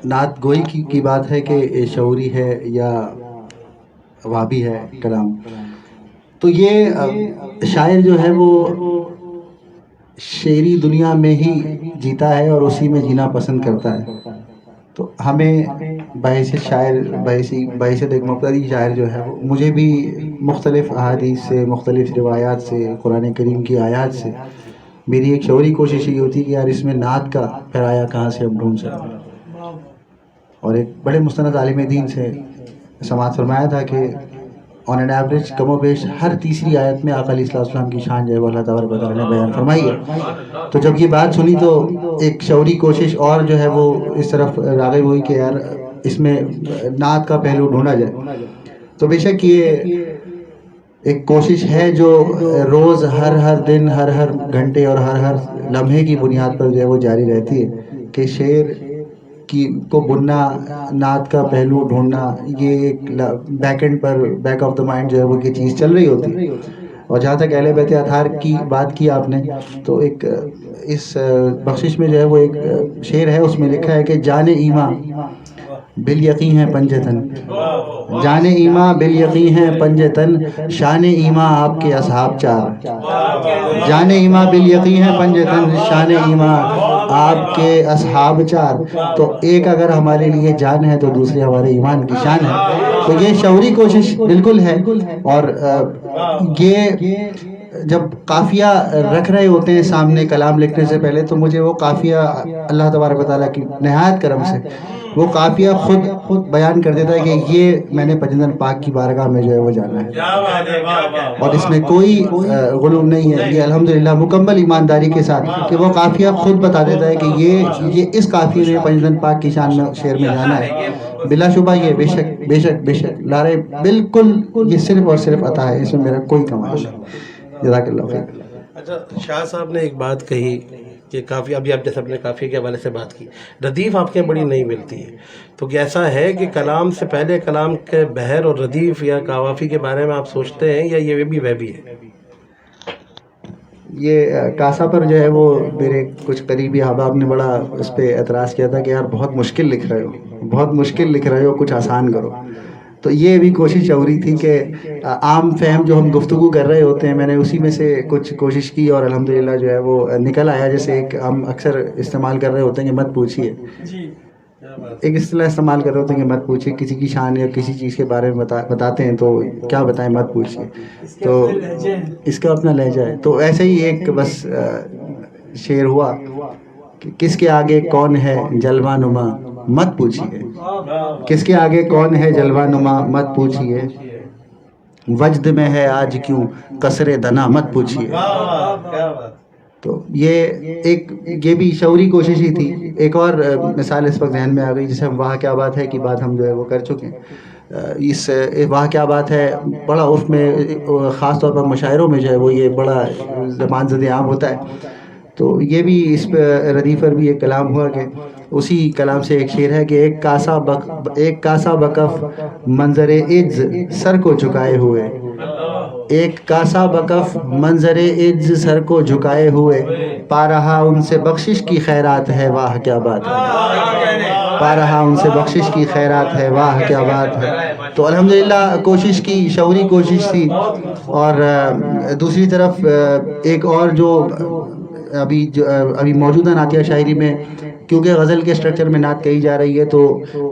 نعت گوئی کی بات ہے کہ شعوری ہے یا وابی ہے کلام، تو یہ شاعر جو ہے وہ شعری دنیا میں ہی جیتا ہے اور اسی میں جینا پسند کرتا ہے. تو ہمیں بحیثیت شاعر، بحیثیت ایک مبتدی شاعر جو ہے وہ مجھے بھی مختلف احادیث سے، مختلف روایات سے، قرآن کریم کی آیات سے میری ایک شعوری کوشش یہ ہوتی ہے کہ یار اس میں نعت کا پرایا کہاں سے ہم ڈھونڈ سکتے ہیں. اور ایک بڑے مستند عالم دین سے سماعت فرمایا تھا کہ آن این ایوریج کم و بیش ہر تیسری آیت میں آقا علیہ السلام کی شان جو ہے وہ اللہ تبارک و تعالیٰ نے بیان فرمائی ہے. تو جب یہ بات سنی تو ایک شعوری کوشش اور جو ہے وہ اس طرف راغب ہوئی کہ یار اس میں نعت کا پہلو ڈھونڈا جائے. تو بے شک یہ ایک کوشش ہے جو روز ہر دن، ہر گھنٹے اور ہر لمحے کی بنیاد پر جو ہے وہ جاری رہتی ہے کہ شعر کو بننا، نعت کا پہلو ڈھونڈنا، یہ ایک back and per, back of the mind جو ہے وہ یہ چیز چل رہی ہوتی ہے. اور جہاں تک اہل بیت اطہار کی بات کی آپ نے، تو ایک اس بخشش میں جو ہے وہ ایک شعر ہے، اس میں لکھا ہے کہ جان ایماں بالیقین ہے پنجتن، جان ایماں بالیقین ہے پنجتن، شان ایماں آپ کے اصحاب چار. جان ایماں بالیقین ہے پنجتن، شان ایماں آپ کے اصحاب چار. تو ایک اگر ہمارے لیے جان ہے تو دوسری ہمارے ایمان کی شان ہے. تو یہ شعوری کوشش بالکل ہے. اور یہ جب قافیہ رکھ رہے ہوتے ہیں سامنے کلام لکھنے سے پہلے، تو مجھے وہ قافیہ اللہ تبارک و تعالیٰ کی نہایت کرم سے وہ قافیہ خود بیان کر دیتا ہے کہ یہ میں نے پنجتن پاک کی بارگاہ میں جو ہے وہ جانا ہے، اور اس میں کوئی غلو نہیں ہے. یہ الحمدللہ مکمل ایمانداری کے ساتھ کہ وہ قافیہ خود بتا دیتا ہے کہ یہ اس قافیے میں پنجتن پاک کی شان میں شعر میں جانا ہے. بلا شبہ یہ بے شک لارے بالکل یہ صرف اور صرف عطا ہے، اس میں میرا کوئی کمال نہیں. جزاک اللہ خیر. اچھا، شاہ صاحب نے ایک بات کہی کہ کافی، ابھی آپ جیسے اپنے قافیے کے حوالے سے بات کی، ردیف آپ کے بڑی نہیں ملتی ہے، تو کیا ایسا ہے کہ کلام سے پہلے کلام کے بحر اور ردیف یا قوافی کے بارے میں آپ سوچتے ہیں، یا یہ بھی وہ بھی ہے؟ یہ کاسا پر جو ہے وہ میرے کچھ قریبی احباب نے بڑا اس پہ اعتراض کیا تھا کہ یار بہت مشکل لکھ رہے ہو، کچھ آسان کرو. تو یہ بھی کوشش ہو رہی تھی کہ عام فہم جو ہم گفتگو کر رہے ہوتے ہیں، میں نے اسی میں سے کچھ کوشش کی اور الحمدللہ جو ہے وہ نکل آیا. جیسے ایک ہم اکثر استعمال کر رہے ہوتے ہیں کہ مت پوچھیے، ایک اصطلاح استعمال کر رہے ہوتے ہیں کہ مت پوچھیے، کسی کی شان یا کسی چیز کے بارے میں بتاتے ہیں تو کیا بتائیں، مت پوچھیے. تو اس کا اپنا لہجہ ہے. تو ایسے ہی ایک بس شعر ہوا کہ کس کے آگے کون ہے جلوہ نما مت پوچھیے، کس کے آگے کون ہے جلوہ نما مت پوچھیے، وجد میں ہے آج کیوں قصر دنا مت پوچھیے. تو یہ بھی شعوری کوشش ہی تھی. ایک اور مثال اس وقت ذہن میں آ گئی، جسے ہم واہ کیا بات ہے کی بات ہم جو ہے وہ کر چکے ہیں. اس واہ کیا بات ہے بڑا عرف میں، خاص طور پر مشاعروں میں جو ہے وہ یہ بڑا زبان زد عام ہوتا ہے. تو یہ بھی اس پہ ردیف پر بھی ایک کلام ہوا کہ اسی کلام سے ایک شعر ہے کہ ایک کاسا بکف منظر عجز سر کو جھکائے ہوئے، ایک کاسا بکف منظر عجز سر کو جھکائے ہوئے، پا رہا ان سے بخشش کی خیرات ہے واہ کیا بات ہے، پا رہا ان سے بخشش کی خیرات ہے واہ کیا بات ہے. تو الحمدللہ کوشش کی، شعوری کوشش تھی. اور دوسری طرف ایک اور جو ابھی موجودہ نعتیہ شاعری میں، کیونکہ غزل کے سٹرکچر میں نعت کہی جا رہی ہے، تو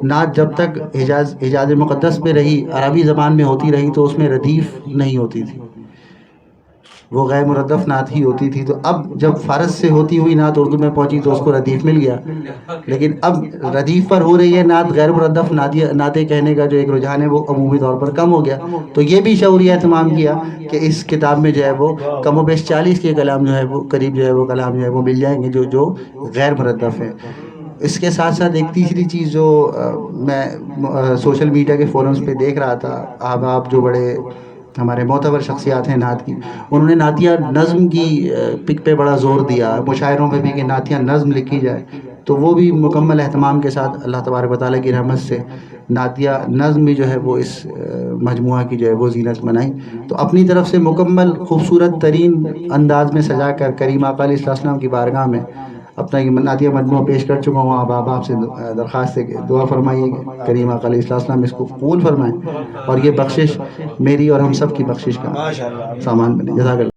نعت جب تک حجاز مقدس میں رہی، عربی زبان میں ہوتی رہی، تو اس میں ردیف نہیں ہوتی تھی، وہ غیر مردف نعت ہی ہوتی تھی. تو اب جب فارس سے ہوتی ہوئی نعت اردو میں پہنچی تو اس کو ردیف مل گیا. لیکن اب ردیف پر ہو رہی ہے نعت، غیر مردف نعتیں کہنے کا جو ایک رجحان ہے وہ عمومی طور پر کم ہو گیا. تو یہ بھی شعوری اہتمام کیا کہ اس کتاب میں جو ہے وہ کم و بیش 40 کے کلام جو ہے وہ قریب جو ہے وہ کلام جو ہے وہ مل جائیں گے جو غیر مردف ہیں. اس کے ساتھ ساتھ ایک تیسری چیز جو میں سوشل میڈیا کے فورمز پہ دیکھ رہا تھا، آپ جو بڑے ہمارے معتبر شخصیات ہیں نعت کی، انہوں نے نعتیہ نظم کی پک پہ بڑا زور دیا مشاعروں میں بھی کہ نعتیہ نظم لکھی جائے. تو وہ بھی مکمل اہتمام کے ساتھ اللہ تبارک و تعالیٰ کی رحمت سے نعتیہ نظم بھی جو ہے وہ اس مجموعہ کی جو ہے وہ زینت بنائی. تو اپنی طرف سے مکمل خوبصورت ترین انداز میں سجا کر کریم آقا علیہ السلام کی بارگاہ میں اپنا یہ نعتیہ مجموعہ پیش کر چکا ہوں. اب آپ سے درخواست ہے کہ دعا فرمائیے کہ کریم آقا علیہ السلام اس کو قبول فرمائیں اور یہ بخشش میری اور ہم سب کی بخشش کا سامان بنے. جزاک اللہ.